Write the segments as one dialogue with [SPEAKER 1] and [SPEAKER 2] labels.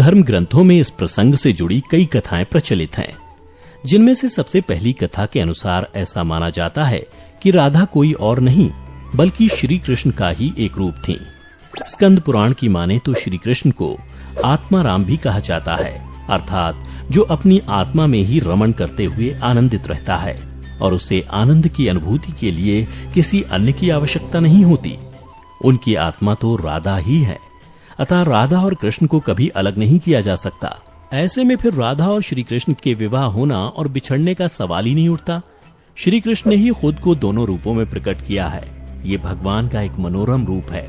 [SPEAKER 1] धर्म ग्रंथों में इस प्रसंग से जुड़ी कई कथाएं प्रचलित हैं, जिनमें से सबसे पहली कथा के अनुसार ऐसा माना जाता है कि राधा कोई और नहीं बल्कि श्री कृष्ण का ही एक रूप थी। स्कंद पुराण की माने तो श्री कृष्ण को आत्माराम भी कहा जाता है, अर्थात जो अपनी आत्मा में ही रमण करते हुए आनंदित रहता है और उसे आनंद की अनुभूति के लिए किसी अन्य की आवश्यकता नहीं होती। उनकी आत्मा तो राधा ही है, अतः राधा और कृष्ण को कभी अलग नहीं किया जा सकता। ऐसे में फिर राधा और श्री कृष्ण के विवाह होना और बिछड़ने का सवाल ही नहीं उठता। श्री कृष्ण ने ही खुद को दोनों रूपों में प्रकट किया है। ये भगवान का एक मनोरम रूप है।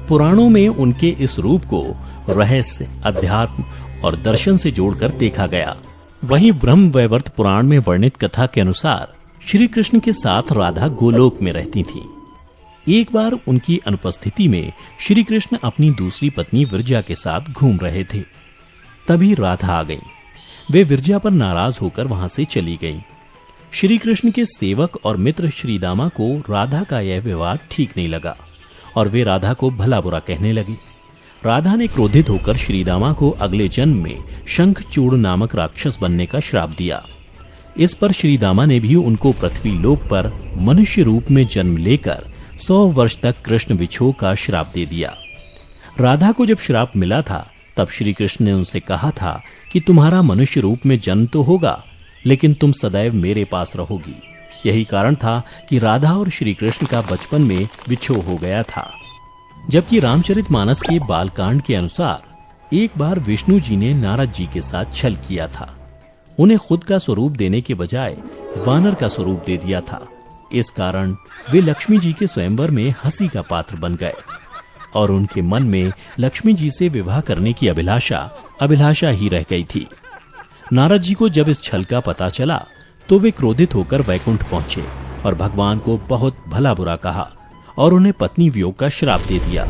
[SPEAKER 1] पुराणों में उनके इस रूप को रहस्य, अध्यात्म और दर्शन से जोड़कर देखा गया। वहीं ब्रह्म वैवर्त पुराण में वर्णित कथा के अनुसार श्री कृष्ण के साथ राधा गोलोक में रहती थीं। एक बार उनकी अनुपस्थिति में श्री कृष्ण अपनी दूसरी पत्नी विरजा के साथ घूम रहे थे। तभी राधा आ गईं। वे विरजा पर नाराज होकर वहां से चली गईं। श्री कृष्ण के सेवक और मित्र श्रीदामा को राधा का यह व्यवहार ठीक नहीं लगा और वे राधा को भला बुरा कहने लगे। राधा ने क्रोधित होकर श्रीदामा को अगले जन्म में शंखचूड़ नामक राक्षस बनने का श्राप दिया। इस पर श्रीदामा ने भी उनको पृथ्वी लोक पर मनुष्य रूप में जन्म लेकर 100 वर्ष तक कृष्ण विछोह का श्राप दे दिया। राधा को जब श्राप मिला था तब श्री कृष्ण ने उनसे कहा था कि तुम्हारा मनुष्य रूप में जन्म तो होगा, लेकिन तुम सदैव मेरे पास रहोगी। यही कारण था कि राधा और श्री कृष्ण का बचपन में विछोह हो गया था। जबकि रामचरितमानस के बालकांड के अनुसार एक बार विष्णु जी ने नारद जी के साथ छल किया था। उन्हें खुद का स्वरूप देने के बजाय वानर का स्वरूप दे दिया था। इस कारण वे लक्ष्मी जी के स्वयंवर में हंसी का पात्र बन गए और उनके मन में लक्ष्मी जी से विवाह करने की अभिलाषा ही रह गई थी। नारद जी को जब इस छल का पता चला तो वे क्रोधित होकर वैकुंठ पहुंचे और भगवान को बहुत भला बुरा कहा और उन्हें पत्नी वियोग का श्राप दे दिया।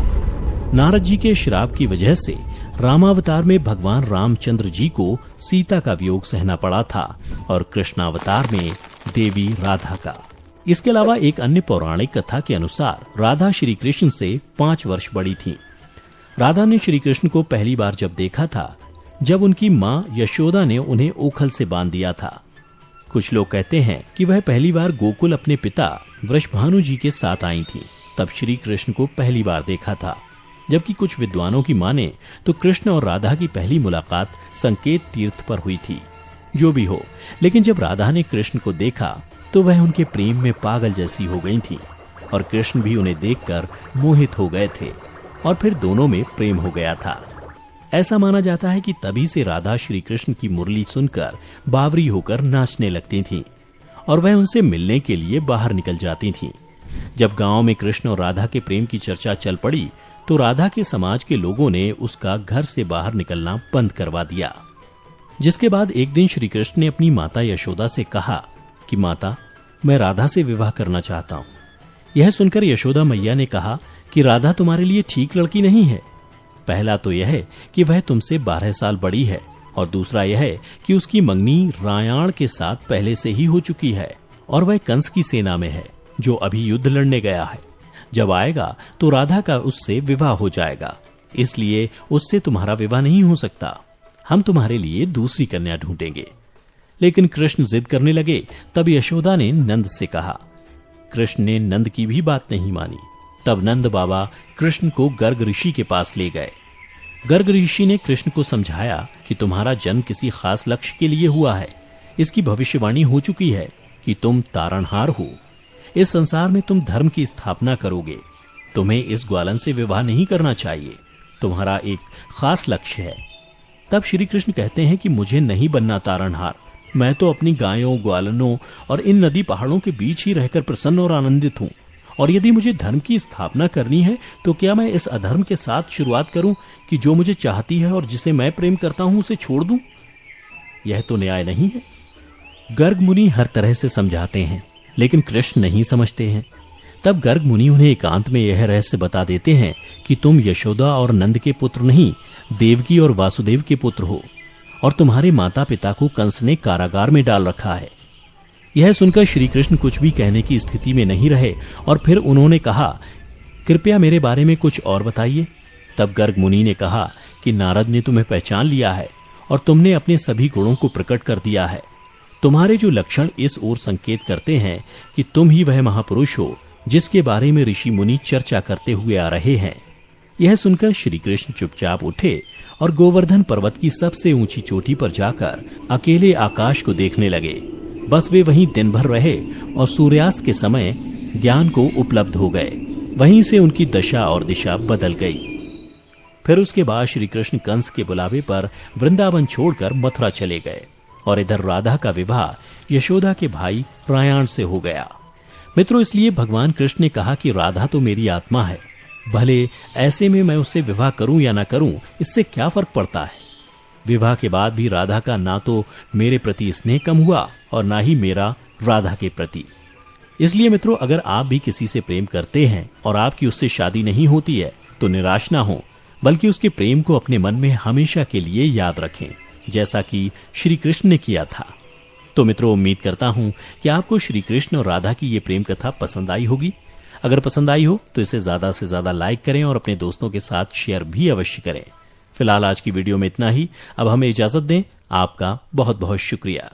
[SPEAKER 1] नारद जी के श्राप की वजह से रामावतार में भगवान रामचंद्र जी को सीता का वियोग सहना पड़ा था और कृष्णावतार में देवी राधा का। इसके अलावा एक अन्य पौराणिक कथा के अनुसार राधा श्री कृष्ण से 5 वर्ष बड़ी थी। राधा ने श्री कृष्ण को पहली बार जब देखा था जब उनकी माँ यशोदा ने उन्हें ओखल से बांध दिया था। कुछ लोग कहते हैं कि वह पहली बार गोकुल अपने पिता वृषभानु जी के साथ आई थी, तब श्री कृष्ण को पहली बार देखा था। जबकि कुछ विद्वानों की माने तो कृष्ण और राधा की पहली मुलाकात संकेत तीर्थ पर हुई थी। जो भी हो, लेकिन जब राधा ने कृष्ण को देखा तो वह उनके प्रेम में पागल जैसी हो गई थी और कृष्ण भी उन्हें देखकर मोहित हो गए थे और फिर दोनों में प्रेम हो गया था। ऐसा माना जाता है कि तभी से राधा श्री कृष्ण की मुरली सुनकर बावरी होकर नाचने लगती थीं और वह उनसे मिलने के लिए बाहर निकल जाती थीं। जब गांव में कृष्ण और राधा के प्रेम की चर्चा चल पड़ी तो राधा के समाज के लोगों ने उसका घर से बाहर निकलना बंद करवा दिया। जिसके बाद एक दिन श्री कृष्ण ने अपनी माता यशोदा से कहा कि माता, मैं राधा से विवाह करना चाहता हूँ। यह सुनकर यशोदा मैया ने कहा कि राधा तुम्हारे लिए ठीक लड़की नहीं है। पहला तो यह है कि वह तुमसे 12 साल बड़ी है और दूसरा यह है कि उसकी मंगनी रायाण के साथ पहले से ही हो चुकी है और वह कंस की सेना में है जो अभी युद्ध लड़ने गया है। जब आएगा तो राधा का उससे विवाह हो जाएगा, इसलिए उससे तुम्हारा विवाह नहीं हो सकता। हम तुम्हारे लिए दूसरी कन्या ढूंढेंगे। लेकिन कृष्ण जिद करने लगे। तब यशोदा ने नंद से कहा। कृष्ण ने नंद की भी बात नहीं मानी। तब नंद बाबा कृष्ण को गर्ग ऋषि के पास ले गए। गर्ग ऋषि ने कृष्ण को समझाया कि तुम्हारा जन्म किसी खास लक्ष्य के लिए हुआ है। इसकी भविष्यवाणी हो चुकी है कि तुम तारणहार हो। इस संसार में तुम धर्म की स्थापना करोगे। तुम्हें इस ग्वालन से विवाह नहीं करना चाहिए। तुम्हारा एक खास लक्ष्य है। तब श्री कृष्ण कहते हैं कि मुझे नहीं बनना तारणहार। मैं तो अपनी गायों, ग्वालनों और इन नदी पहाड़ों के बीच ही रहकर प्रसन्न और आनंदित हूँ। और यदि मुझे धर्म की स्थापना करनी है तो क्या मैं इस अधर्म के साथ शुरुआत करूं कि जो मुझे चाहती है और जिसे मैं प्रेम करता हूं उसे छोड़ दूं? यह तो न्याय नहीं है। गर्ग मुनि हर तरह से समझाते हैं, लेकिन कृष्ण नहीं समझते हैं। तब गर्ग मुनि उन्हें एकांत में यह रहस्य बता देते हैं कि तुम यशोदा और नंद के पुत्र नहीं, देवकी और वासुदेव के पुत्र हो और तुम्हारे माता पिता को कंस ने कारागार में डाल रखा है। यह सुनकर श्री कृष्ण कुछ भी कहने की स्थिति में नहीं रहे और फिर उन्होंने कहा, कृपया मेरे बारे में कुछ और बताइए। तब गर्ग मुनि ने कहा कि नारद ने तुम्हें पहचान लिया है और तुमने अपने सभी गुणों को प्रकट कर दिया है। तुम्हारे जो लक्षण इस ओर संकेत करते हैं कि तुम ही वह महापुरुष हो जिसके बारे में ऋषि मुनि चर्चा करते हुए आ रहे हैं। यह सुनकर श्री कृष्ण चुपचाप उठे और गोवर्धन पर्वत की सबसे ऊंची चोटी पर जाकर अकेले आकाश को देखने लगे। बस वे वहीं दिन भर रहे और सूर्यास्त के समय ज्ञान को उपलब्ध हो गए। वहीं से उनकी दशा और दिशा बदल गई। फिर उसके बाद श्री कृष्ण कंस के बुलावे पर वृंदावन छोड़कर मथुरा चले गए और इधर राधा का विवाह यशोदा के भाई प्रयाण से हो गया। मित्रों, इसलिए भगवान कृष्ण ने कहा कि राधा तो मेरी आत्मा है, भले ऐसे में मैं उससे विवाह करूं या ना करूं, इससे क्या फर्क पड़ता है। विवाह के बाद भी राधा का ना तो मेरे प्रति स्नेह कम हुआ और ना ही मेरा राधा के प्रति। इसलिए मित्रों, अगर आप भी किसी से प्रेम करते हैं और आपकी उससे शादी नहीं होती है तो निराश ना हो, बल्कि उसके प्रेम को अपने मन में हमेशा के लिए याद रखें, जैसा कि श्री कृष्ण ने किया था। तो मित्रों, उम्मीद करता हूं कि आपको श्री कृष्ण और राधा की ये प्रेम कथा पसंद आई होगी। अगर पसंद आई हो तो इसे ज्यादा से ज्यादा लाइक करें और अपने दोस्तों के साथ शेयर भी अवश्य करें। फिलहाल आज की वीडियो में इतना ही। अब हमें इजाजत दें। आपका बहुत बहुत शुक्रिया।